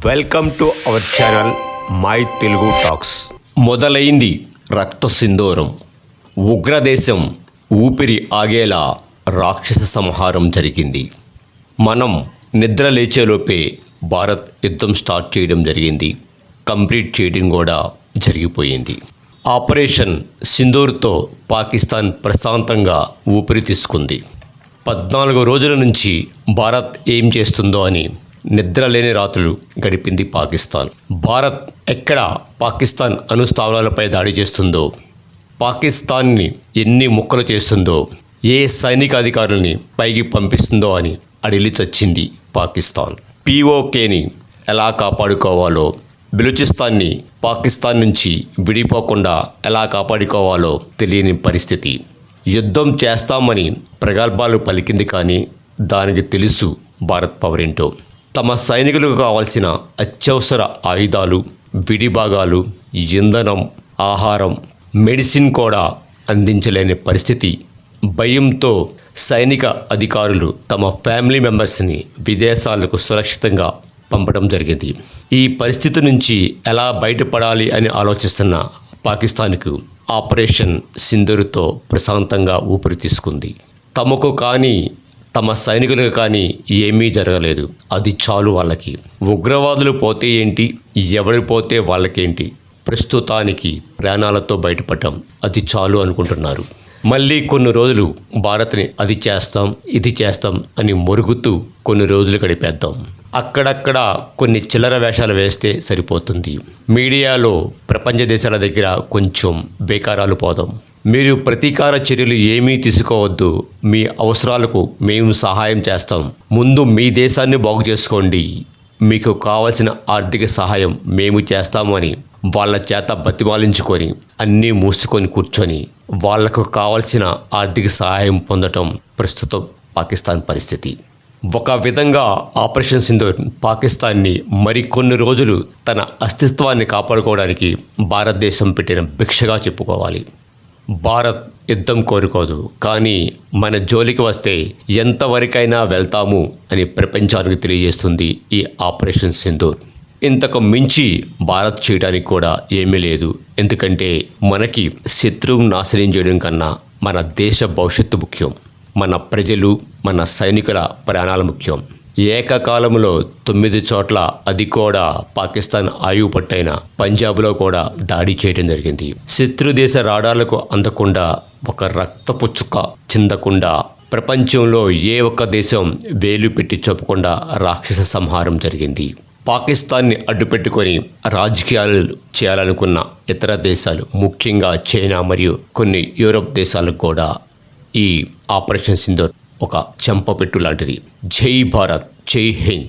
Welcome to our channel my Telugu talks. మొదలైంది రక్త సింధూరం. ఉగ్రదేశం ఊపిరి ఆగేలా రాక్షస సంహారం జరిగింది. మనం నిద్ర లేచేలోపే భారత్ యుద్ధం స్టార్ట్ చేయడం జరిగింది. కంప్లీట్ చేయడం కూడా జరిగిపోయింది. ఆపరేషన్ సింధూర్తో పాకిస్తాన్ ప్రశాంతంగా ఊపిరి తీసుకుంది. 14 రోజుల నుంచి భారత్ ఏం చేస్తుందో అని నిద్రలేని రాత్రులు గడిపింది పాకిస్తాన్. భారత్ ఎక్కడ పాకిస్తాన్ అణుస్థావరాలపై దాడి చేస్తుందో, పాకిస్తాన్ని ఎన్ని ముక్కలు చేస్తుందో, ఏ సైనిక అధికారుల్ని పైకి పంపిస్తుందో అని అడిలి చచ్చింది పాకిస్తాన్. పీఓకేని ఎలా కాపాడుకోవాలో, బెలూచిస్తాన్ని పాకిస్తాన్ నుంచి విడిపోకుండా ఎలా కాపాడుకోవాలో తెలియని పరిస్థితి. యుద్ధం చేస్తామని ప్రగల్భాలు పలికింది, కానీ దానికి తెలుసు భారత్ పవర్ ఏంటో. తమ సైనికులకు కావాల్సిన అత్యవసర ఆయుధాలు, విడిభాగాలు, ఇంధనం, ఆహారం, మెడిసిన్ కూడా అందించలేని పరిస్థితి. భయంతో సైనిక అధికారులు తమ ఫ్యామిలీ మెంబర్స్ని విదేశాలకు సురక్షితంగా పంపడం జరిగింది. ఈ పరిస్థితి నుంచి ఎలా బయటపడాలి అని ఆలోచిస్తున్న పాకిస్తాన్కు ఆపరేషన్ సింధూర్తో ప్రశాంతంగా ఊపిరి తీసుకుంది. తమకు కానీ తమ సైనికులకు కానీ ఏమీ జరగలేదు. అది చాలు వాళ్ళకి. ఉగ్రవాదులు పోతే ఏంటి, ఎవరు పోతే వాళ్ళకేంటి, ప్రస్తుతానికి ప్రాణాలతో బయటపడటం అది చాలు అనుకుంటున్నారు. మళ్ళీ కొన్ని రోజులు భారత్ని అది చేస్తాం ఇది చేస్తాం అని మొరుగుతూ కొన్ని రోజులు గడిపేద్దాం. అక్కడక్కడ కొన్ని చిల్లర వేషాలు వేస్తే సరిపోతుంది. మీడియాలో ప్రపంచ దేశాల దగ్గర కొంచెం బేకారాలు పోదాం. మీరు ప్రతీకార చర్యలు ఏమీ తీసుకోవద్దు, మీ అవసరాలకు మేము సహాయం చేస్తాం, ముందు మీ దేశాన్ని బాగు చేసుకోండి, మీకు కావలసిన ఆర్థిక సహాయం మేము చేస్తాము అని వాళ్ళ చేత బతిమాలించుకొని అన్నీ మూసుకొని కూర్చొని వాళ్లకు కావలసిన ఆర్థిక సహాయం పొందటం ప్రస్తుతం పాకిస్తాన్ పరిస్థితి. ఒక విధంగా ఆపరేషన్ సింధూర్ పాకిస్తాన్ని మరికొన్ని రోజులు తన అస్తిత్వాన్ని కాపాడుకోవడానికి భారతదేశం పెట్టిన భిక్షగా చెప్పుకోవాలి. భారత్ యుద్ధం కోరుకోదు, కానీ మన జోలికి వస్తే ఎంతవరకైనా వెళ్తాము అని ప్రపంచానికి తెలియజేస్తుంది ఈ ఆపరేషన్ సింధూర్. ఇంతకు మించి భారత్ చేయడానికి కూడా ఏమీ లేదు. ఎందుకంటే మనకి శత్రువు నాశనం చేయడం కన్నా మన దేశ భవిష్యత్తు ముఖ్యం. మన ప్రజలు, మన సైనికుల ప్రాణాలు ముఖ్యం. ఏకకాలంలో 9 చోట్ల, అది కూడా పాకిస్తాన్ ఆయువు పట్టైన పంజాబ్లో కూడా దాడి చేయడం జరిగింది. శత్రు దేశ రాడార్లకు అందకుండా, ఒక రక్తపు చుక్క చిందకుండా, ప్రపంచంలో ఏ ఒక్క దేశం వేలు పెట్టి చూపకుండా రాక్షస సంహారం జరిగింది. పాకిస్తాన్ని అడ్డుపెట్టుకొని రాజకీయాలు చేయాలనుకున్న ఇతర దేశాలు, ముఖ్యంగా చైనా మరియు కొన్ని యూరోప్ దేశాలకు కూడా ఈ ఆపరేషన్ సింధూర్ ఒక చెంపపెట్టు లాంటిది. జై భారత్, జై హింద్.